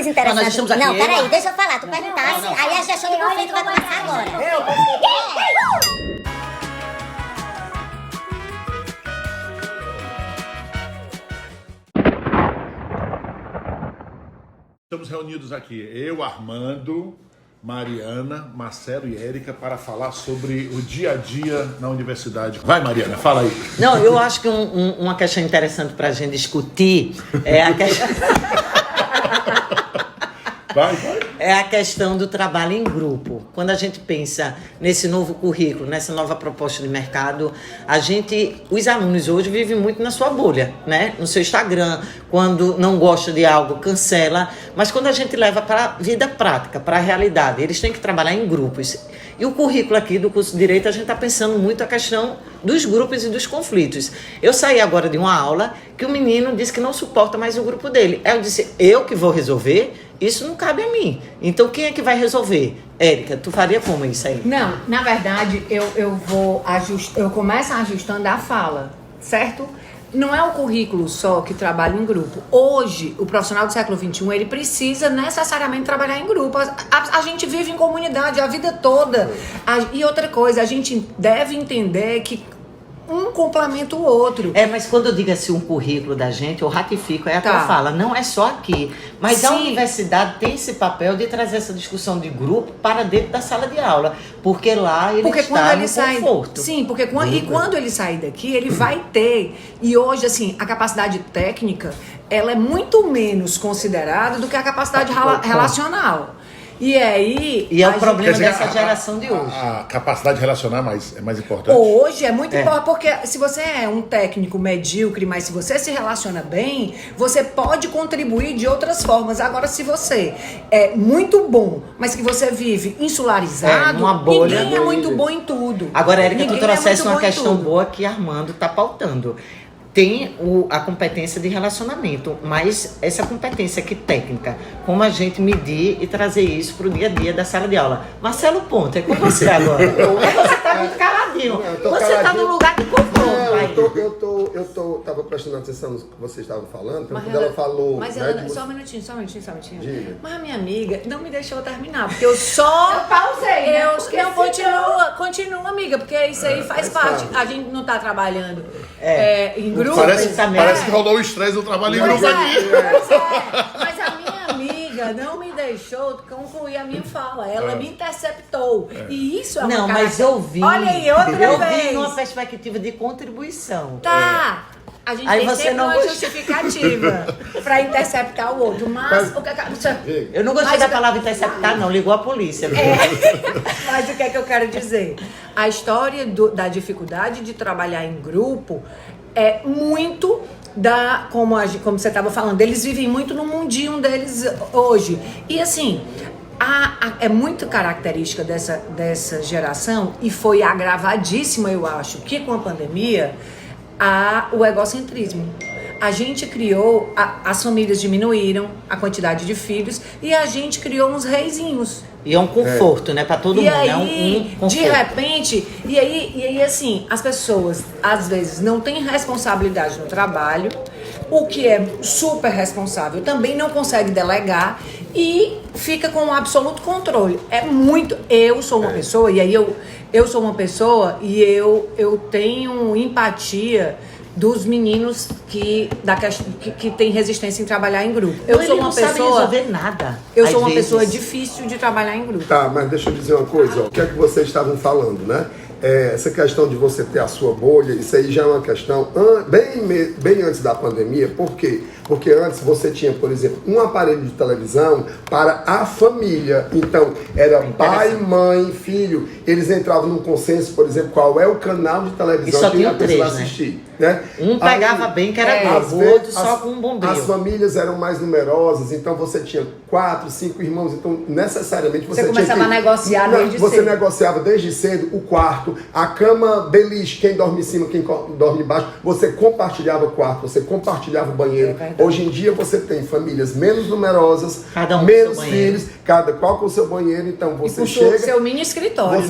mais interessante... Nós estamos aqui, não, peraí, deixa eu falar. Tu perguntasse, não. aí a gestão de conflito vai começar agora. Estamos reunidos aqui, eu, Armando, Mariana, Marcelo e Érica, para falar sobre o dia a dia na universidade. Vai, Mariana, fala aí. Não, eu acho que uma questão interessante para a gente discutir é a questão... Vai. É a questão do trabalho em grupo. Quando a gente pensa nesse novo currículo, nessa nova proposta de mercado, os alunos hoje vivem muito na sua bolha, né? No seu Instagram, quando não gosta de algo, cancela. Mas quando a gente leva para a vida prática, para a realidade, eles têm que trabalhar em grupos. E o currículo aqui do curso de Direito, a gente está pensando muito a questão dos grupos e dos conflitos. Eu saí agora de uma aula que o menino disse que não suporta mais o grupo dele. Aí eu disse, eu que vou resolver? Isso não cabe a mim. Então, quem é que vai resolver? Érica, tu faria como isso aí? Não, na verdade, eu começo ajustando a fala, certo? Não é o currículo só que trabalha em grupo. Hoje, o profissional do século XXI, ele precisa necessariamente trabalhar em grupo. A gente vive em comunidade a vida toda. E outra coisa, a gente deve entender que um complementa o outro. Mas quando eu digo assim, um currículo da gente, eu ratifico, é a tua fala. Não é só aqui. Mas Sim. A universidade tem esse papel de trazer essa discussão de grupo para dentro da sala de aula. Porque lá ele está no conforto. Sim, porque quando ele sair daqui, ele vai ter. E hoje, assim, a capacidade técnica, ela é muito menos considerada do que a capacidade relacional. E aí... E é o problema dessa geração de hoje. A capacidade de relacionar é mais importante. Hoje é muito importante, porque se você é um técnico medíocre, mas se você se relaciona bem, você pode contribuir de outras formas. Agora, se você é muito bom, mas que você vive insularizado, numa bolha, ninguém é muito bom em tudo. Agora, Érica, tu trouxesse uma bom em questão tudo. boa que Armando está pautando. Tem a competência de relacionamento, mas essa competência aqui técnica, como a gente medir e trazer isso para o dia a dia da sala de aula. Marcelo Ponte, é com você agora. Você está muito caladinho. Você está no lugar de conforto. Eu tava prestando atenção no que vocês estavam falando, quando ela falou... Mas ela, só um minutinho. Diga. Mas a minha amiga não me deixou terminar, porque eu só... Eu pausei, Continua, amiga, porque isso aí faz parte. A gente não tá trabalhando em grupo. Parece que rolou o estresse do trabalho em grupo aqui. Mas a minha amiga não me deixou concluir a minha fala. Ela me interceptou. E isso é uma Não, mas eu vi. Olha aí, outra vez. Eu vi numa perspectiva de contribuição. Tá. A gente Aí tem você sempre não uma gostou. justificativa pra interceptar o outro. Mas o que Eu não gostei da palavra interceptar, não. Ligou a polícia. Mas o que é que eu quero dizer? A história da dificuldade de trabalhar em grupo é muito como você estava falando, eles vivem muito no mundinho deles hoje. E assim, é muito característica dessa geração, e foi agravadíssima, eu acho, que com a pandemia, o egocentrismo. A gente criou, as famílias diminuíram a quantidade de filhos e a gente criou uns reizinhos. E é um conforto, né? Pra todo mundo. Aí, é um conforto. de repente, e aí, assim, as pessoas, às vezes, não têm responsabilidade no trabalho, o que é super responsável, também não consegue delegar e fica com um absoluto controle. Eu sou uma pessoa, e aí eu sou uma pessoa e eu tenho empatia dos meninos que têm resistência em trabalhar em grupo. Eu sou uma pessoa... Não sabe resolver nada. Eu sou uma pessoa difícil de trabalhar em grupo. Tá, mas deixa eu dizer uma coisa, ó. O que é que vocês estavam falando, né? Essa questão de você ter a sua bolha, isso aí já é uma questão bem antes da pandemia. Por quê? Porque antes você tinha, por exemplo, um aparelho de televisão para a família. Então, era pai, mãe, filho. Eles entravam num consenso, por exemplo, qual é o canal de televisão que a pessoa vai assistir. Né? Um pegava bem, que era o outro só com um bombril. As famílias eram mais numerosas, então você tinha 4, 5 irmãos, então necessariamente você tinha começava a negociar desde cedo. Você negociava desde cedo o quarto, a cama beliche, quem dorme em cima, quem dorme embaixo, você compartilhava o quarto, você compartilhava o banheiro. Hoje em dia você tem famílias menos numerosas, menos filhos, cada qual com o seu banheiro, então você chega... seu mini escritório,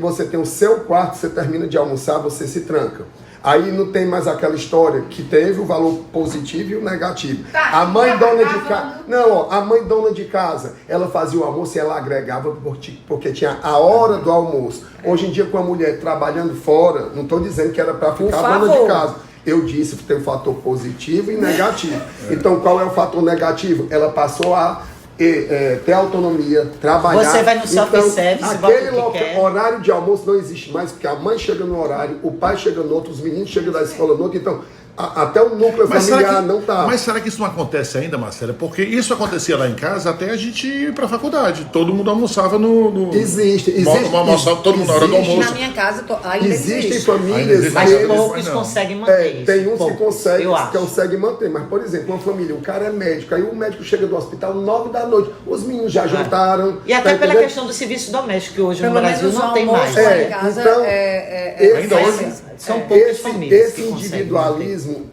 você tem o seu quarto, você termina de almoçar, você se tranca. Aí não tem mais aquela história que teve o valor positivo e o negativo. Tá, A mãe dona de casa. casa. Não, ó, a mãe dona de casa, ela fazia o almoço e ela agregava porque tinha a hora do almoço. Hoje em dia, com a mulher trabalhando fora, não estou dizendo que era para ficar dona de casa. Eu disse que tem um fator positivo e negativo. Então, qual é o fator negativo? Ela passou a ter autonomia, trabalhar. Você vai no self-service, bota aquele o que quer. horário de almoço não existe mais, porque a mãe chega no horário, o pai chega no outro, os meninos chegam da escola no outro. Então, até o núcleo familiar não tá. Mas será que isso não acontece ainda, Marcela? Porque isso acontecia lá em casa até a gente ir pra faculdade. Todo mundo almoçava no... Existe. Almoçava todo mundo na hora do existe. almoço. Na minha casa ainda Existem existe. Ainda famílias existe. Mas que eles- poucos não. conseguem manter isso. tem uns poucos, que eu acho. conseguem manter, mas por exemplo, uma família, o cara é médico, aí o médico chega do hospital 9 da noite, os meninos já jantaram. E até tá pela entendendo? questão do serviço doméstico, que hoje Pelo no Brasil menos não o tem almoço mais. lá em casa então, Ainda hoje? São poucas famílias Esse que conseguem individualismo,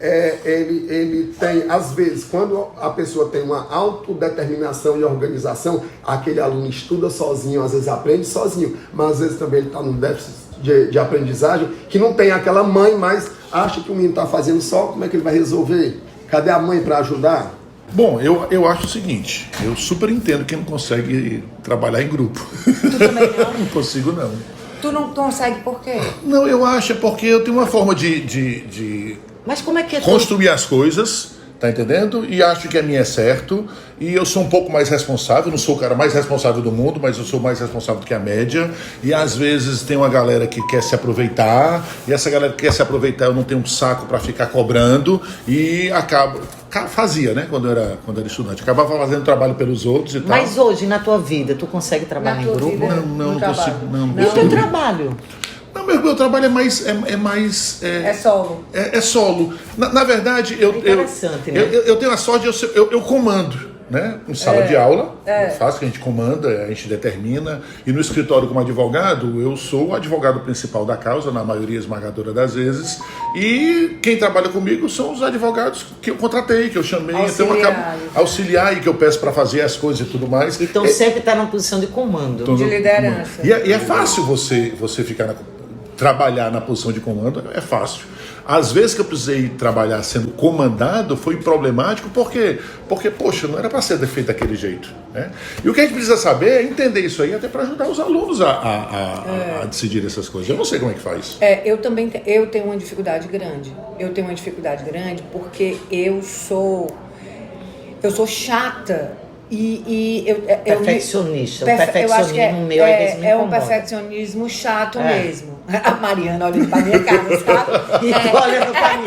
ele tem, às vezes, quando a pessoa tem uma autodeterminação e organização, aquele aluno estuda sozinho, às vezes aprende sozinho, mas às vezes também ele está num déficit de aprendizagem, que não tem aquela mãe, mas acha que o menino está fazendo só, como é que ele vai resolver? Cadê a mãe para ajudar? Bom, eu acho o seguinte, eu super entendo quem não consegue trabalhar em grupo. Tu também não? Não consigo, não. Tu não consegue por quê? Não, eu acho porque eu tenho uma forma de Mas como é que é construir as coisas, tá entendendo? E acho que a minha é certo. E eu sou um pouco mais responsável, não sou o cara mais responsável do mundo, mas eu sou mais responsável do que a média. E às vezes tem uma galera que quer se aproveitar, e essa galera que quer se aproveitar eu não tenho um saco para ficar cobrando, e fazia, né, quando eu era estudante. Acabava fazendo trabalho pelos outros e tal. Mas hoje, na tua vida, tu consegue trabalhar Na em tua grupo? vida? Não consigo. Não E o teu consigo. trabalho? Não, meu trabalho é mais... É solo. É solo. Na verdade, Interessante, né? eu tenho a sorte de eu comando, né? Em sala de aula, faço que a gente comanda, a gente determina. E no escritório como advogado, eu sou o advogado principal da causa, na maioria esmagadora das vezes. E quem trabalha comigo são os advogados que eu contratei, que eu chamei. Então eu acabo auxiliar e que eu peço para fazer as coisas e tudo mais. Então sempre está numa posição de comando. De liderança. E é fácil você trabalhar na posição de comando, é fácil. Às vezes que eu precisei trabalhar sendo comandado foi problemático, por quê? Porque, poxa, não era para ser feito daquele jeito, né? E o que a gente precisa saber é entender isso aí até para ajudar os alunos a decidir essas coisas. Eu não sei como é que faz. Eu também eu tenho uma dificuldade grande. Eu tenho uma dificuldade grande porque eu sou chata. Perfeccionista. O eu acho que perfeccionismo meu às vezes me é um incomoda. perfeccionismo chato mesmo. A Mariana olhando pra minha cara, sabe? E tu olhando pra mim.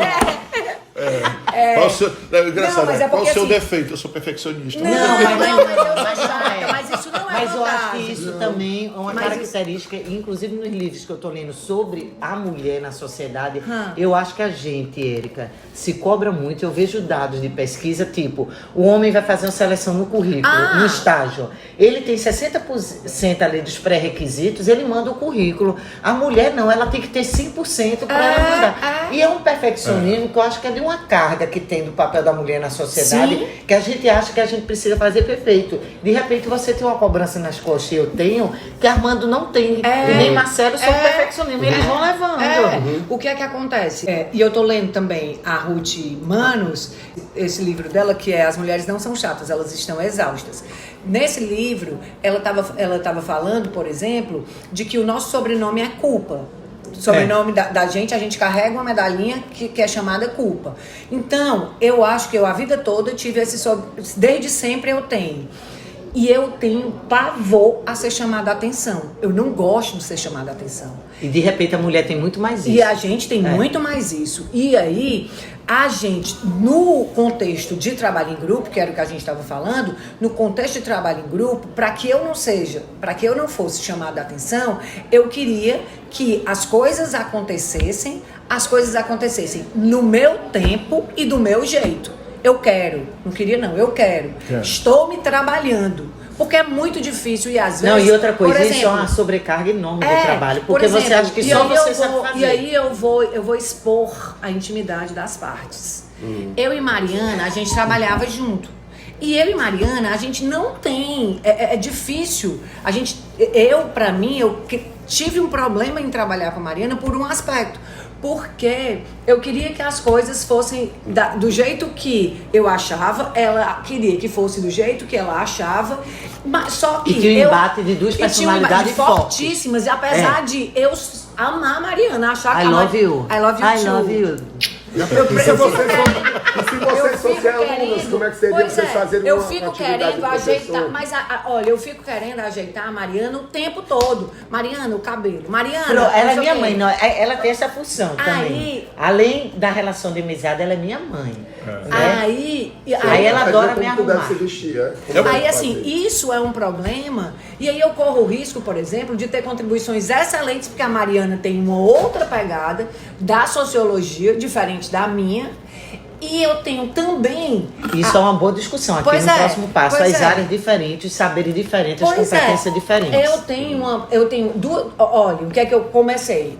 Qual o seu, engraçado, Não, mas é qual o porque, seu assim, defeito? Eu sou perfeccionista. Não, mas eu sou chata, mas isso não é Mas eu acho que vantagem. isso também é uma Mas característica, inclusive nos livros que eu tô lendo sobre a mulher na sociedade, eu acho que a gente, Érica, se cobra muito. Eu vejo dados de pesquisa, tipo, o homem vai fazer uma seleção no currículo, no estágio. Ele tem 60% ali dos pré-requisitos, ele manda o currículo. A mulher não, ela tem que ter 100% para ela mandar. E é um perfeccionismo que eu acho que é de uma carga que tem do papel da mulher na sociedade, que a gente acha que a gente precisa fazer perfeito. De repente você tem uma cobrança nas costas, eu tenho, que Armando não tem. E nem Marcelo são perfeccionismo. Eles vão levando. O que é que acontece? E eu tô lendo também a Ruth Manos, esse livro dela, que é As Mulheres Não São Chatas, Elas Estão Exaustas. Nesse livro, ela tava falando, por exemplo, de que o nosso sobrenome é culpa. O sobrenome da gente, a gente carrega uma medalhinha que é chamada culpa. Então, eu acho que eu a vida toda tive desde sempre eu tenho. E eu tenho pavor a ser chamada a atenção. Eu não gosto de ser chamada a atenção. E de repente a mulher tem muito mais isso. E a gente tem muito mais isso. E aí, a gente, no contexto de trabalho em grupo, que era o que a gente estava falando, no contexto de trabalho em grupo, para que eu não fosse chamada a atenção, eu queria que as coisas acontecessem no meu tempo e do meu jeito. Eu quero. Não queria, não. Eu quero. Estou me trabalhando. Porque é muito difícil e às vezes... Não, e outra coisa, por isso é exemplo, uma sobrecarga enorme de trabalho. Porque por exemplo, você acha que só você sabe fazer. E aí eu vou expor a intimidade das partes. Eu e Mariana, a gente trabalhava junto. E eu e Mariana, a gente não tem... É difícil. Eu tive um problema em trabalhar com a Mariana por um aspecto. porque eu queria que as coisas fossem do jeito que eu achava, ela queria que fosse do jeito que ela achava, mas só que E tinha um embate de duas personalidades fortíssimas, e apesar de eu amar a Mariana, achar que I love you. I love you I too. love you. E se vocês fossem alunos, como é que seria Pois vocês fazerem eu uma fico atividade querendo de professor? ajeitar, mas olha, eu fico querendo ajeitar a Mariana o tempo todo. Mariana, o cabelo. Mariana, Ela é não sei minha o quê. mãe, não, ela tem essa função também. Aí- Além da relação de amizade, ela é minha mãe. Né? Aí Aí ela adora me Como tu deve arrumar. se vestir, é? Como Aí, deve assim, fazer? isso é um problema. E aí eu corro o risco, por exemplo, de ter contribuições excelentes, porque a Mariana tem uma outra pegada da sociologia, diferente da minha. E eu tenho também... Isso é uma boa discussão aqui Pois no é, próximo passo. pois As é. áreas diferentes, os saberes diferentes, as Pois competências diferentes. Eu tenho duas... Olha, o que é que eu comecei?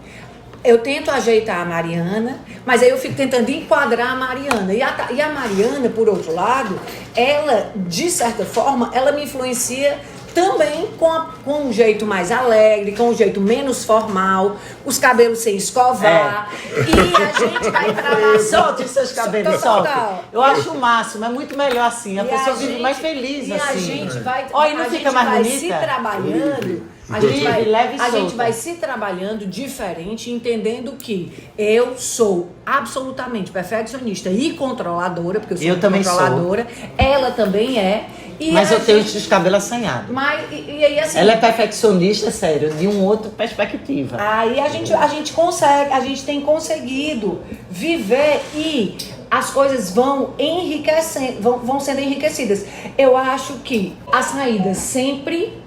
Eu tento ajeitar a Mariana, mas aí eu fico tentando enquadrar a Mariana. E a Mariana, por outro lado, ela, de certa forma, ela me influencia também com um jeito mais alegre, com um jeito menos formal, os cabelos sem escovar. E a gente vai pra lá. Solte os seus cabelos, solte. Total. Eu acho o máximo, é muito melhor assim. A E pessoa vive gente- mais feliz e assim. a gente vai, Olha, e não a fica gente mais vai bonita? se trabalhando. A Livre, gente, vai, leve e a gente solta. vai se trabalhando diferente, entendendo que eu sou absolutamente perfeccionista e controladora, porque eu sou Eu também controladora, ela também é. E Mas a eu tenho gente- os cabelos assanhados. e aí assim. Ela é perfeccionista, sério, de uma outra perspectiva. Aí a gente consegue, a gente tem conseguido viver e as coisas vão enriquecendo, vão sendo enriquecidas. Eu acho que a saída sempre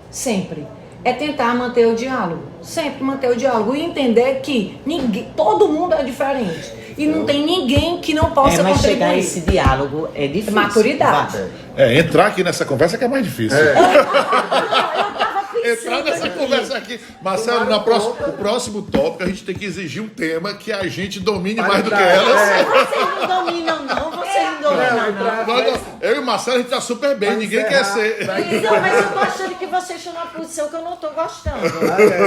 é tentar manter o diálogo. Sempre manter o diálogo e entender que todo mundo é diferente. E não tem ninguém que não possa Mas chegar a contribuir. esse diálogo é difícil. Maturidade. Vai. Entrar aqui nessa conversa que é mais difícil. Eu tava Entrar nessa conversa aqui. Marcelo, o próximo tópico a gente tem que exigir um tema que a gente domine mais do que elas. Vocês não dominam, não. Vocês não dominam, não. Eu e o Marcelo, a gente tá super bem, ninguém quer ser. Não, mas eu tô achando que vocês estão numa posição que eu não tô gostando.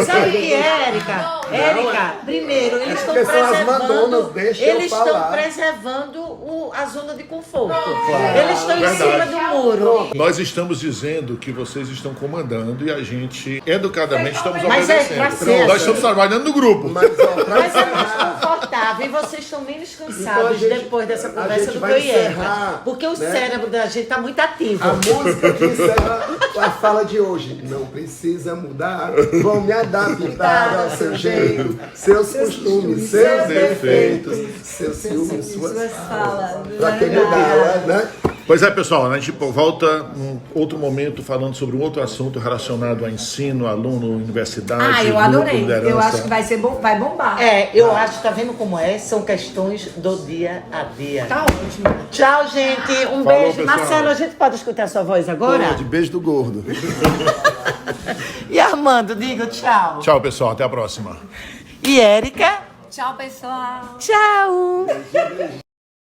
Sabe o que é, Érica? Érica, primeiro, eles estão porque são as preservando. Madonas, deixa eu Eles estão falar. preservando a zona de conforto. Eles estão em Verdade. cima do muro. Nós estamos dizendo que vocês estão comandando e a gente, educadamente, estamos Mas é obedecendo. pra ser Nós assim. estamos trabalhando no grupo. Mas, ó, pra Mas é mais encerrar, confortável e vocês estão menos Então, cansados a gente- depois dessa a conversa gente do que vai eu e Érica. encerrar, Porque o né? cérebro da gente tá muito ativo. a música que encerra a fala de hoje. Não precisa mudar, vão me adaptar ao seu jeito, seus costumes, seus defeitos, seus ciúmes, suas falas. Pra que mudar, né? Pois é, pessoal, a gente volta num outro momento falando sobre um outro assunto relacionado a ensino, aluno, universidade, eu grupo, adorei. liderança. Eu acho que vai bombar. Eu acho, tá vendo como é? São questões do dia a dia. Tá ótimo. Tchau, gente. Um Falou, beijo. pessoal. Marcelo, a gente pode escutar sua voz agora? De beijo do gordo. E Armando, diga tchau. Tchau, pessoal, até a próxima. E Érica, Tchau, pessoal. tchau.